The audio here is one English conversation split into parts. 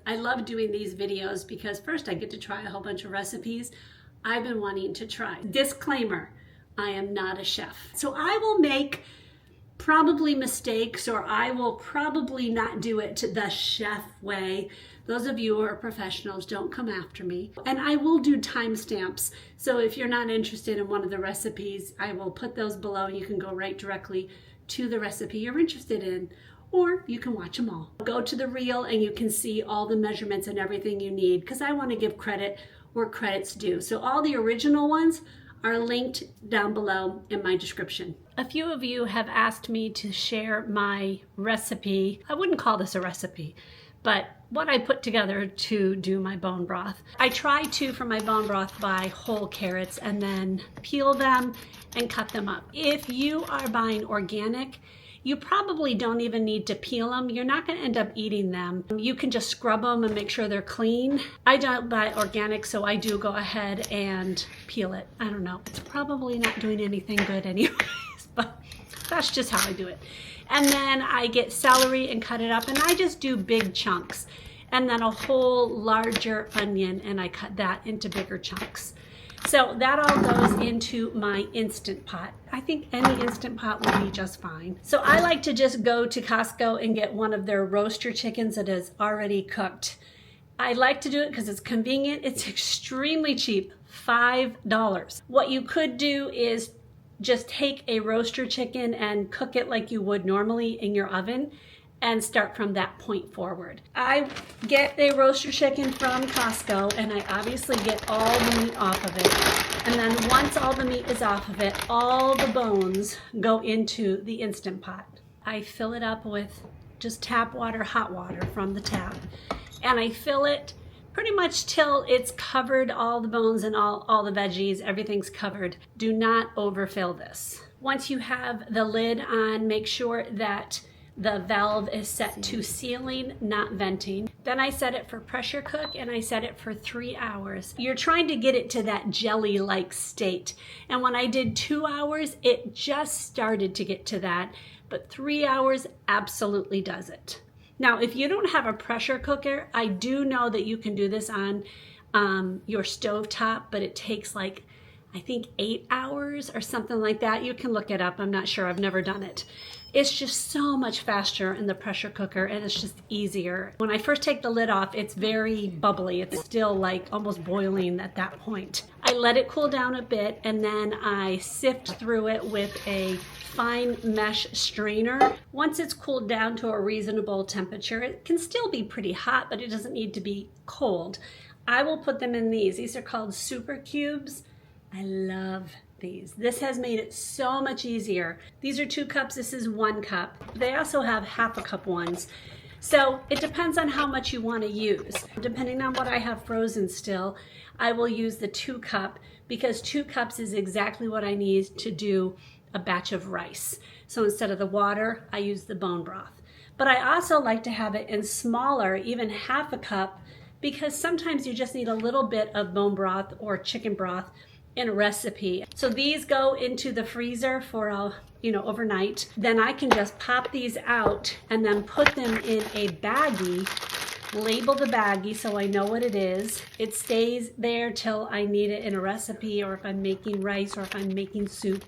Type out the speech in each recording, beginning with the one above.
I love doing these videos because first I get to try a whole bunch of recipes I've been wanting to try. Disclaimer, I am not a chef. So I will make probably mistakes, or I will probably not do it the chef way. Those of you who are professionals, don't come after me. And I will do timestamps. So if you're not interested in one of the recipes, I will put those below and you can go right directly to the recipe you're interested in. Or you can watch them all. Go to the reel and you can see all the measurements and everything you need, because I want to give credit where credit's due. So all the original ones are linked down below in my description. A few of you have asked me to share my recipe. I wouldn't call this a recipe, but what I put together to do my bone broth. I try to, for my bone broth, buy whole carrots and then peel them and cut them up. If you are buying organic, you probably don't even need to peel them. You're not going to end up eating them. You can just scrub them and make sure they're clean. I don't buy organic, so I do go ahead and peel it. I don't know. It's probably not doing anything good anyways, but that's just how I do it. And then I get celery and cut it up, and I just do big chunks. And then a whole larger onion, and I cut that into bigger chunks. So that all goes into my Instant Pot. I think any Instant Pot will be just fine. So I like to just go to Costco and get one of their roaster chickens that is already cooked. I like to do it because it's convenient. It's extremely cheap, $5. What you could do is just take a roaster chicken and cook it like you would normally in your oven and start from that point forward. I get a roaster chicken from Costco, and I obviously get all the meat off of it. And then once all the meat is off of it, all the bones go into the Instant Pot. I fill it up with just tap water, hot water from the tap. And I fill it pretty much till it's covered, all the bones and all the veggies, everything's covered. Do not overfill this. Once you have the lid on, make sure that the valve is set to sealing, not venting. Then I set it for pressure cook, and I set it for 3 hours. You're trying to get it to that jelly-like state. And when I did 2 hours, it just started to get to that, but 3 hours absolutely does it. Now, if you don't have a pressure cooker, I do know that you can do this on your stovetop, but it takes like, I think 8 hours or something like that. You can look it up. I'm not sure. I've never done it. It's just so much faster in the pressure cooker, and it's just easier. When I first take the lid off, it's very bubbly. It's still like almost boiling at that point. I let it cool down a bit, and then I sift through it with a fine mesh strainer. Once it's cooled down to a reasonable temperature, it can still be pretty hot, but it doesn't need to be cold. I will put them in these. These are called super cubes. I love these. This has made it so much easier. These are 2 cups, this is 1 cup. They also have half a cup ones. So it depends on how much you want to use. Depending on what I have frozen still, I will use the 2 cup, because 2 cups is exactly what I need to do a batch of rice. So instead of the water, I use the bone broth. But I also like to have it in smaller, even half a cup, because sometimes you just need a little bit of bone broth or chicken broth in a recipe. So these go into the freezer for overnight. Then I can just pop these out and then put them in a baggie, label the baggie so I know what it is. It stays there till I need it in a recipe, or if I'm making rice, or if I'm making soup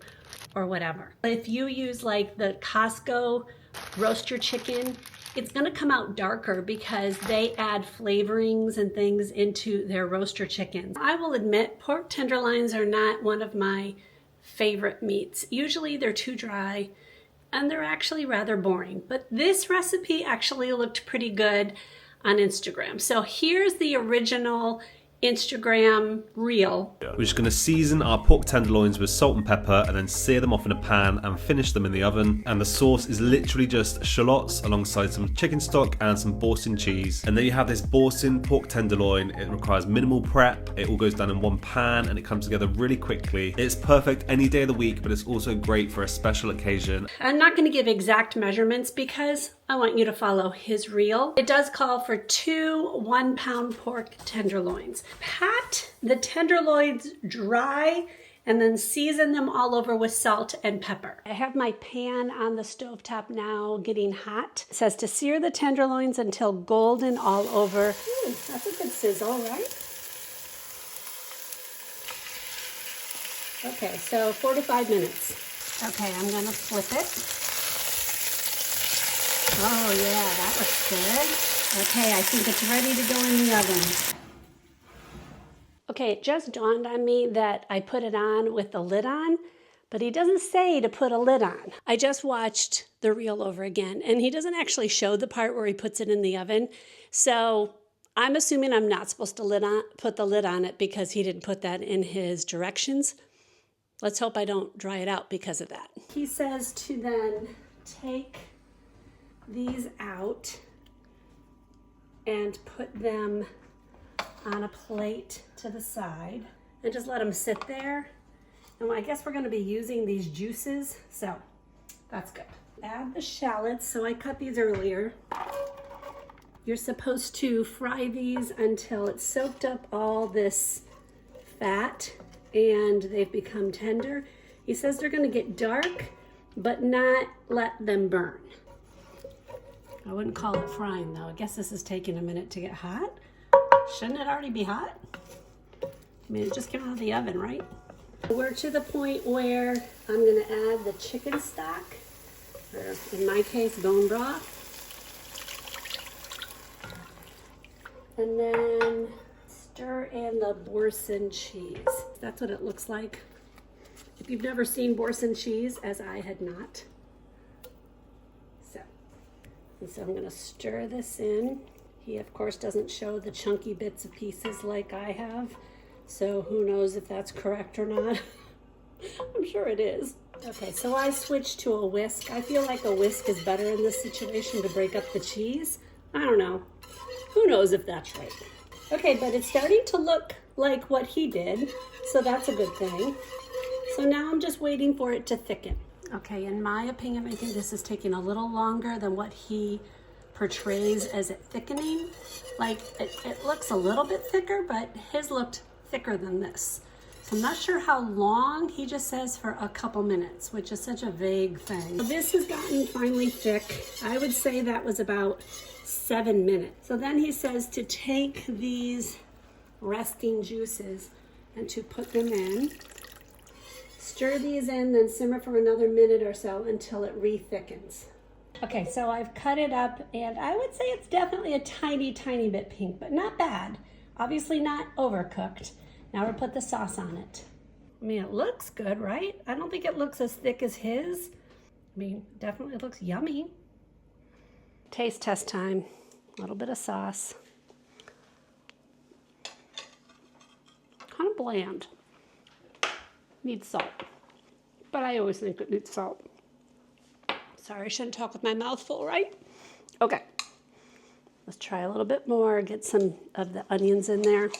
or whatever. If you use like the Costco roaster chicken, it's going to come out darker because they add flavorings and things into their roaster chickens. I will admit, pork tenderloins are not one of my favorite meats. Usually they're too dry and they're actually rather boring. But this recipe actually looked pretty good on Instagram. So here's the original Instagram reel. We're just going to season our pork tenderloins with salt and pepper, and then sear them off in a pan and finish them in the oven. And the sauce is literally just shallots alongside some chicken stock and some Boursin cheese. And then you have this Boursin pork tenderloin. It requires minimal prep. It all goes down in one pan and it comes together really quickly. It's perfect any day of the week, but it's also great for a special occasion. I'm not going to give exact measurements because I want you to follow his reel. It does call for 2 1-pound pork tenderloins. Pat the tenderloins dry and then season them all over with salt and pepper. I have my pan on the stovetop now getting hot. It says to sear the tenderloins until golden all over. Ooh, that's a good sizzle, right? Okay, so 4 to 5 minutes. Okay, I'm gonna flip it. Oh yeah, that looks good. Okay, I think it's ready to go in the oven. Okay, it just dawned on me that I put it on with the lid on, but he doesn't say to put a lid on. I just watched the reel over again, and he doesn't actually show the part where he puts it in the oven. So I'm assuming I'm not supposed to put the lid on it because he didn't put that in his directions. Let's hope I don't dry it out because of that. He says to then take these out and put them on a plate to the side and just let them sit there. And I guess we're going to be using these juices, so that's good. Add the shallots. So I cut these earlier. You're supposed to fry these until it's soaked up all this fat and they've become tender. He says they're going to get dark, but not let them burn. I wouldn't call it frying though. I guess this is taking a minute to get hot. Shouldn't it already be hot? I mean, it just came out of the oven, right? We're to the point where I'm going to add the chicken stock, or in my case, bone broth. And then stir in the Boursin cheese. That's what it looks like. If you've never seen Boursin cheese, as I had not. So I'm going to stir this in. He, of course, doesn't show the chunky bits of pieces like I have. So who knows if that's correct or not. I'm sure it is. Okay, so I switched to a whisk. I feel like a whisk is better in this situation to break up the cheese. I don't know. Who knows if that's right. Okay, but it's starting to look like what he did. So that's a good thing. So now I'm just waiting for it to thicken. Okay, in my opinion, I think this is taking a little longer than what he portrays as it thickening. Like, it looks a little bit thicker, but his looked thicker than this. So I'm not sure how long. He just says for a couple minutes, which is such a vague thing. So this has gotten finally thick. I would say that was about 7 minutes. So then he says to take these resting juices and to put them in. Stir these in, then simmer for another minute or so until it re-thickens. Okay, so I've cut it up, and I would say it's definitely a tiny, tiny bit pink, but not bad. Obviously not overcooked. Now we'll put the sauce on it. I mean, it looks good, right? I don't think it looks as thick as his. I mean, definitely looks yummy. Taste test time. A little bit of sauce. Kind of bland. Needs salt. But I always think it needs salt. Sorry, I shouldn't talk with my mouth full, right? Okay. Let's try a little bit more. Get some of the onions in there.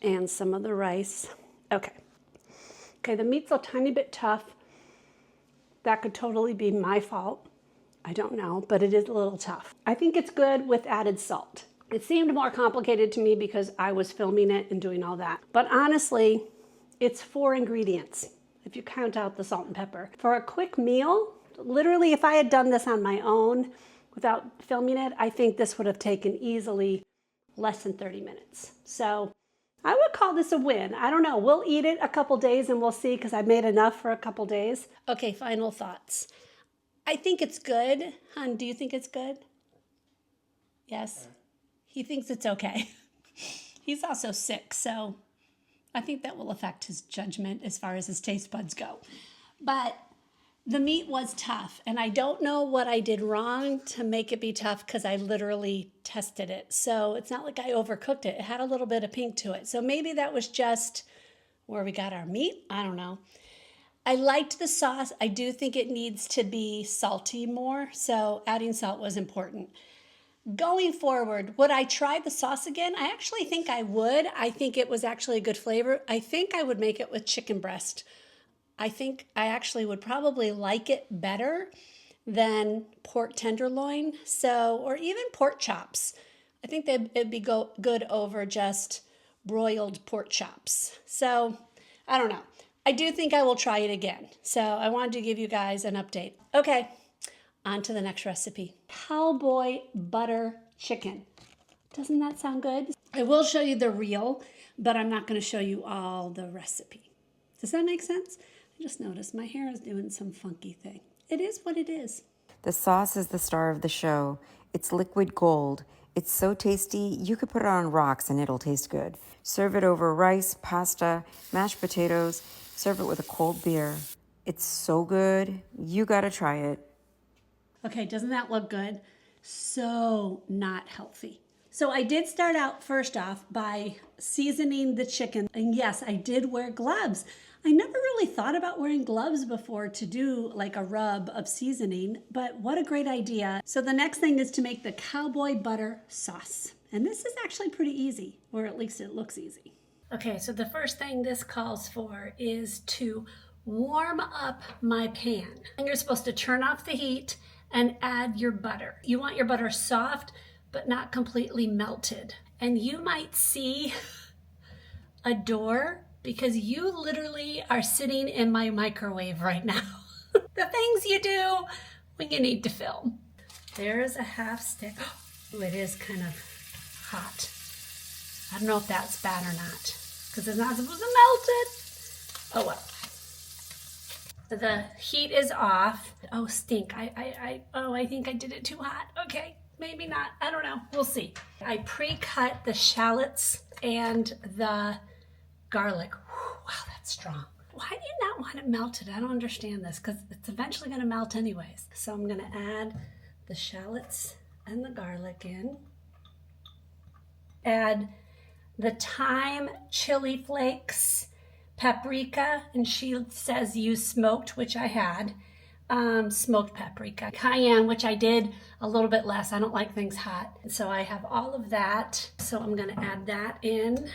And some of the rice. Okay. Okay, the meat's a tiny bit tough. That could totally be my fault. I don't know, but it is a little tough. I think it's good with added salt. It seemed more complicated to me because I was filming it and doing all that. But honestly, it's 4 ingredients, if you count out the salt and pepper. For a quick meal, literally if I had done this on my own without filming it, I think this would have taken easily less than 30 minutes. So I would call this a win. I don't know. We'll eat it a couple days and we'll see because I made enough for a couple days. Okay, final thoughts. I think it's good. Hun, do you think it's good? Yes? He thinks it's okay. He's also sick, so I think that will affect his judgment as far as his taste buds go. But the meat was tough, and I don't know what I did wrong to make it be tough because I literally tested it. So it's not like I overcooked it. It had a little bit of pink to it. So maybe that was just where we got our meat. I don't know. I liked the sauce. I do think it needs to be salty more, so adding salt was important. Going forward, would I try the sauce again? I actually think I would. I think it was actually a good flavor. I think I would make it with chicken breast. I think I actually would probably like it better than pork tenderloin, or even pork chops. I think it'd be good over just broiled pork chops. So I don't know. I do think I will try it again. So I wanted to give you guys an update. Okay, on to the next recipe. Cowboy butter chicken. Doesn't that sound good? I will show you the reel, but I'm not going to show you all the recipe. Does that make sense? I just noticed my hair is doing some funky thing. It is what it is. The sauce is the star of the show. It's liquid gold. It's so tasty, you could put it on rocks and it'll taste good. Serve it over rice, pasta, mashed potatoes. Serve it with a cold beer. It's so good. You gotta try it. Okay, doesn't that look good? So not healthy. So I did start out first off by seasoning the chicken. And yes, I did wear gloves. I never really thought about wearing gloves before to do like a rub of seasoning, but what a great idea. So the next thing is to make the cowboy butter sauce. And this is actually pretty easy, or at least it looks easy. Okay, so the first thing this calls for is to warm up my pan. And you're supposed to turn off the heat and add your butter. You want your butter soft, but not completely melted. And you might see a door because you literally are sitting in my microwave right now. The things you do when you need to film. There's a half stick. Oh, it is kind of hot. I don't know if that's bad or not because it's not supposed to melt it. Oh well. The heat is off. Oh, stink. I think I did it too hot. Okay, maybe not. I don't know. We'll see. I pre-cut the shallots and the garlic. Whew, wow, that's strong. Why do you not want it melted? I don't understand this because it's eventually going to melt anyways. So I'm going to add the shallots and the garlic in. Add the thyme, chili flakes, paprika, and she says use smoked, which I had, smoked paprika, cayenne, which I did a little bit less. I don't like things hot. So I have all of that. So I'm going to add that in.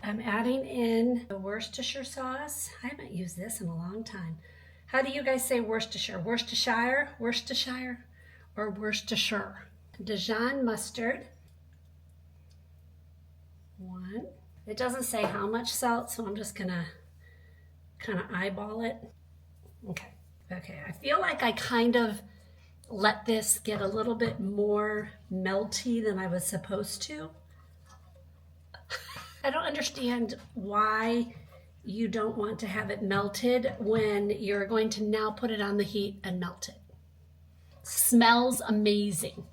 I'm adding in the Worcestershire sauce. I haven't used this in a long time. How do you guys say Worcestershire? Worcestershire? Worcestershire? Or Worcestershire? Dijon mustard. 1. It doesn't say how much salt, so I'm just gonna kind of eyeball it. Okay. I feel like I kind of let this get a little bit more melty than I was supposed to. I don't understand why you don't want to have it melted when you're going to now put it on the heat and melt it. Smells amazing.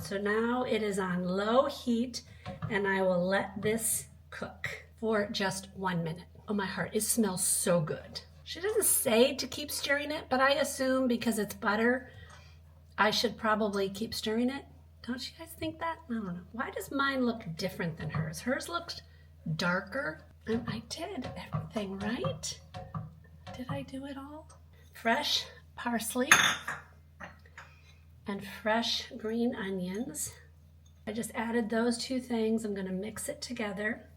So now it is on low heat and I will let this cook for just 1 minute. Oh my heart, it smells so good. She doesn't say to keep stirring it, but I assume because it's butter, I should probably keep stirring it. Don't you guys think that? I don't know. Why does mine look different than hers? Hers looked darker, and I did everything right. Did I do it all? Fresh parsley and fresh green onions. I just added those 2 things. I'm going to mix it together.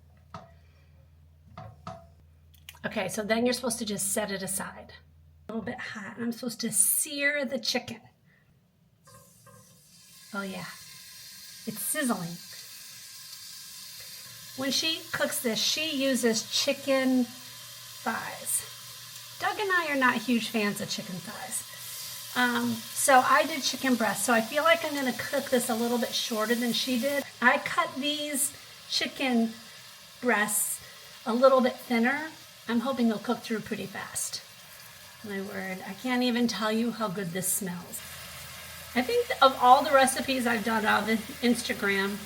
Okay, so then you're supposed to just set it aside. A little bit hot. I'm supposed to sear the chicken. Oh yeah, it's sizzling. When she cooks this, she uses chicken thighs. Doug and I are not huge fans of chicken thighs. So I did chicken breast. So I feel like I'm going to cook this a little bit shorter than she did. I cut these chicken breasts a little bit thinner. I'm hoping they'll cook through pretty fast. My word, I can't even tell you how good this smells. I think of all the recipes I've done on Instagram,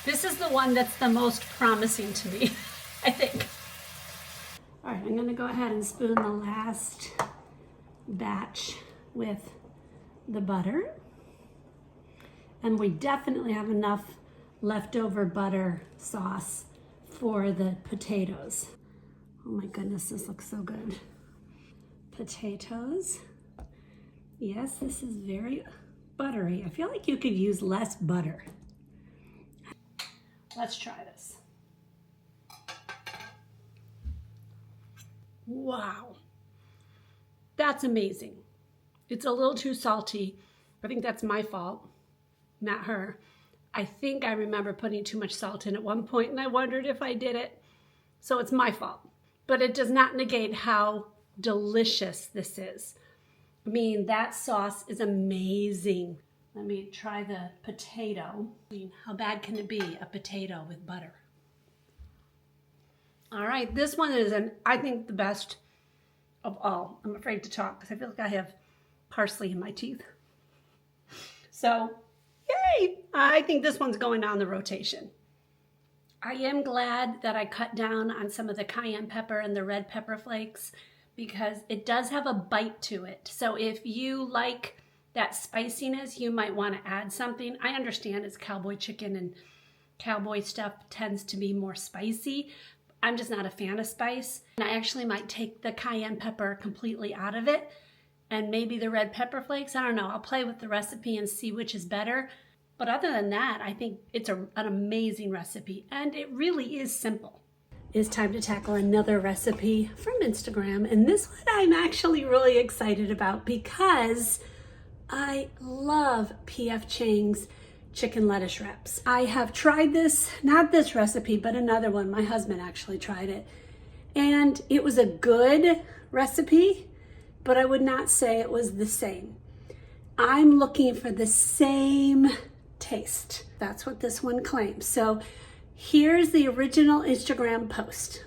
this is the one that's the most promising to me, I think. All right, I'm going to go ahead and spoon the last batch with the butter. And we definitely have enough leftover butter sauce for the potatoes. Oh my goodness, this looks so good. Potatoes. Yes, this is very buttery. I feel like you could use less butter. Let's try this. Wow. That's amazing. It's a little too salty. I think that's my fault, not her. I think I remember putting too much salt in at one point and I wondered if I did it. So it's my fault. but it does not negate how delicious this is. I mean, that sauce is amazing. Let me try the potato. I mean, how bad can it be, a potato with butter? All right, this one is, I think, the best of all. I'm afraid to talk because I feel like I have parsley in my teeth. So, yay! I think this one's going on the rotation. I am glad that I cut down on some of the cayenne pepper and the red pepper flakes because it does have a bite to it. So if you like that spiciness, you might want to add something. I understand it's cowboy chicken and cowboy stuff tends to be more spicy. I'm just not a fan of spice. And I actually might take the cayenne pepper completely out of it and maybe the red pepper flakes. I don't know. I'll play with the recipe and see which is better. But other than that, I think it's an amazing recipe, and it really is simple. It's time to tackle another recipe from Instagram, and this one I'm actually really excited about because I love P.F. Chang's chicken lettuce wraps. I have tried this, not this recipe, but another one. My husband actually tried it, and it was a good recipe, but I would not say it was the same. I'm looking for the same taste. That's what this one claims. So here's the original Instagram post.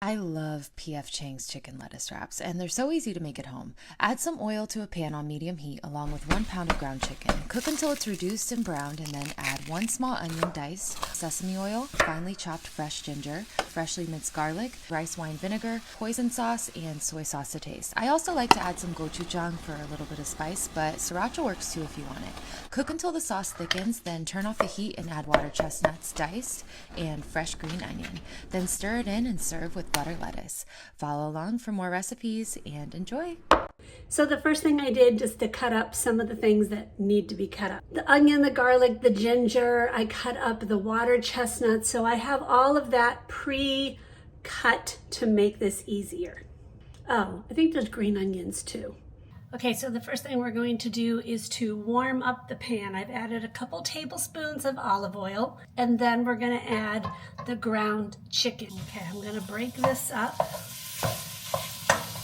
I love P.F. Chang's chicken lettuce wraps, and they're so easy to make at home. Add some oil to a pan on medium heat along with 1 pound of ground chicken. Cook until it's reduced and browned, and then add 1 small onion diced, sesame oil, finely chopped fresh ginger, freshly minced garlic, rice wine vinegar, hoisin sauce, and soy sauce to taste. I also like to add some gochujang for a little bit of spice, but sriracha works too if you want it. Cook until the sauce thickens, then turn off the heat and add water chestnuts diced and fresh green onion. Then stir it in and serve with butter lettuce. Follow along for more recipes and enjoy. So the first thing I did just to cut up some of the things that need to be cut up. The onion, the garlic, the ginger, I cut up the water chestnuts. So I have all of that pre-cut to make this easier. Oh, I think there's green onions too. Okay, so the first thing we're going to do is to warm up the pan. I've added a couple tablespoons of olive oil, and then we're gonna add the ground chicken. Okay, I'm gonna break this up.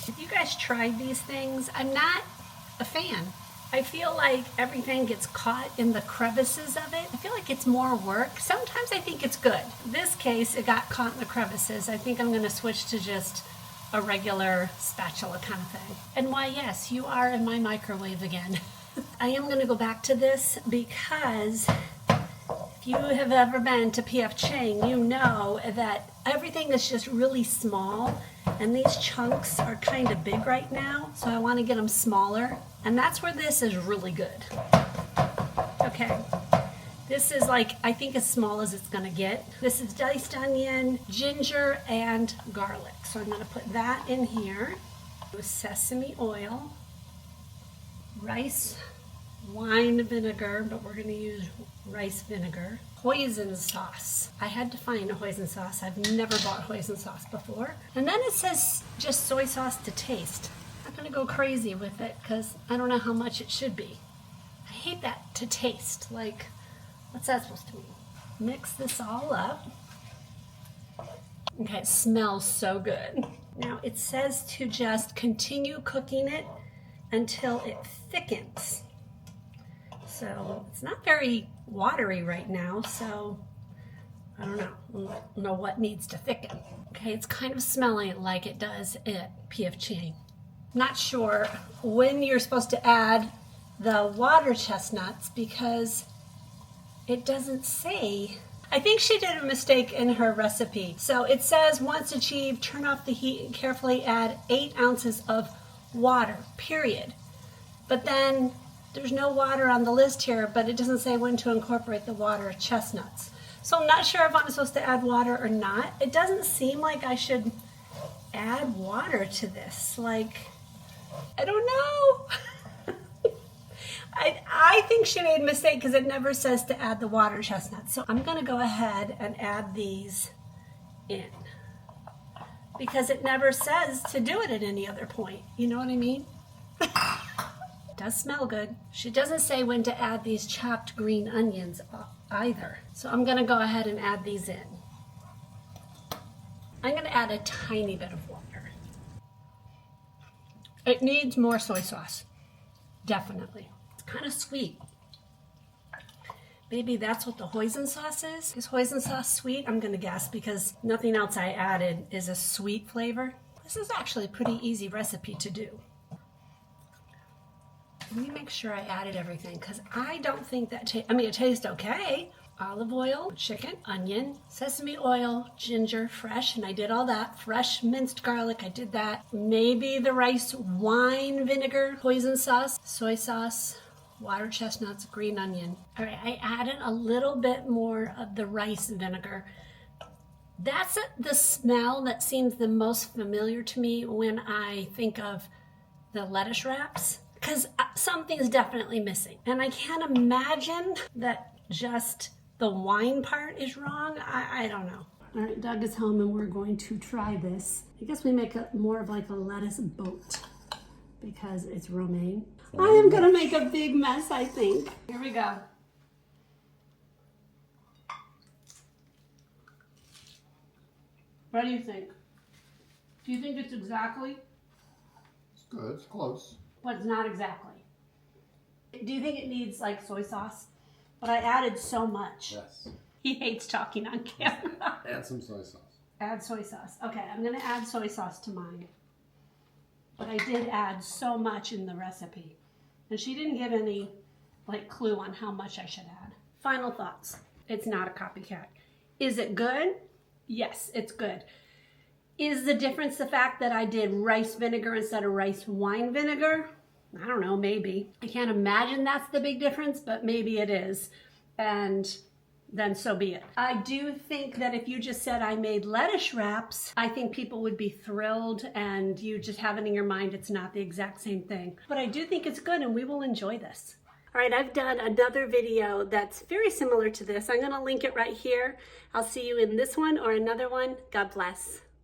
If you guys tried these things, I'm not a fan. I feel like everything gets caught in the crevices of it. I feel like it's more work. Sometimes I think it's good. In this case, it got caught in the crevices. I think I'm gonna switch to just a regular spatula kind of thing. And why, yes, you are in my microwave again. I am going to go back to this because if you have ever been to P.F. Chang, you know that everything is just really small, and these chunks are kind of big right now, so I want to get them smaller, and that's where this is really good. Okay. This is like, I think, as small as it's gonna get. This is diced onion, ginger, and garlic. So I'm gonna put that in here with sesame oil, rice wine vinegar, but we're gonna use rice vinegar, hoisin sauce. I had to find a hoisin sauce. I've never bought hoisin sauce before. And then it says just soy sauce to taste. I'm not gonna go crazy with it because I don't know how much it should be. I hate that, to taste. Like, what's that supposed to mean? Mix this all up. Okay, it smells so good. Now it says to just continue cooking it until it thickens. So it's not very watery right now, so I don't know what needs to thicken. Okay, it's kind of smelling like it does at P.F. Chang. Not sure when you're supposed to add the water chestnuts because it doesn't say. I think she did a mistake in her recipe. So it says, once achieved, turn off the heat and carefully add 8 ounces of water, period. But then there's no water on the list here, but it doesn't say when to incorporate the water chestnuts. So I'm not sure if I'm supposed to add water or not. It doesn't seem like I should add water to this. Like, I don't know. I think she made a mistake because it never says to add the water chestnuts. So I'm going to go ahead and add these in because it never says to do it at any other point. You know what I mean? It does smell good. She doesn't say when to add these chopped green onions either. So I'm going to go ahead and add these in. I'm going to add a tiny bit of water. It needs more soy sauce. Definitely. It's kind of sweet. Maybe that's what the hoisin sauce is. Is hoisin sauce sweet? I'm gonna guess because nothing else I added is a sweet flavor. This is actually a pretty easy recipe to do. Let me make sure I added everything because I don't think that, it tastes okay. Olive oil, chicken, onion, sesame oil, ginger, fresh, and I did all that. Fresh minced garlic, I did that. Maybe the rice wine vinegar, hoisin sauce, soy sauce, water chestnuts, green onion. All right, I added a little bit more of the rice vinegar. That's the smell that seems the most familiar to me when I think of the lettuce wraps, because something's definitely missing. And I can't imagine that just the wine part is wrong. I don't know. All right, Doug is home and we're going to try this. I guess we make more of like a lettuce boat because it's romaine. I am gonna make a big mess, I think. Here we go. What do you think? Do you think it's exactly? It's good, it's close. But it's not exactly. Do you think it needs like soy sauce? But I added so much. Yes. He hates talking on camera. Add some soy sauce. Add soy sauce. Okay, I'm gonna add soy sauce to mine. But I did add so much in the recipe. And she didn't give any like clue on how much I should add. Final thoughts. It's not a copycat. Is it good? Yes, it's good. Is the difference the fact that I did rice vinegar instead of rice wine vinegar? I don't know, maybe. I can't imagine that's the big difference, but maybe it is. And then so be it. I do think that if you just said I made lettuce wraps, I think people would be thrilled and you just have it in your mind it's not the exact same thing. But I do think it's good and we will enjoy this. All right, I've done another video that's very similar to this. I'm gonna link it right here. I'll see you in this one or another one. God bless.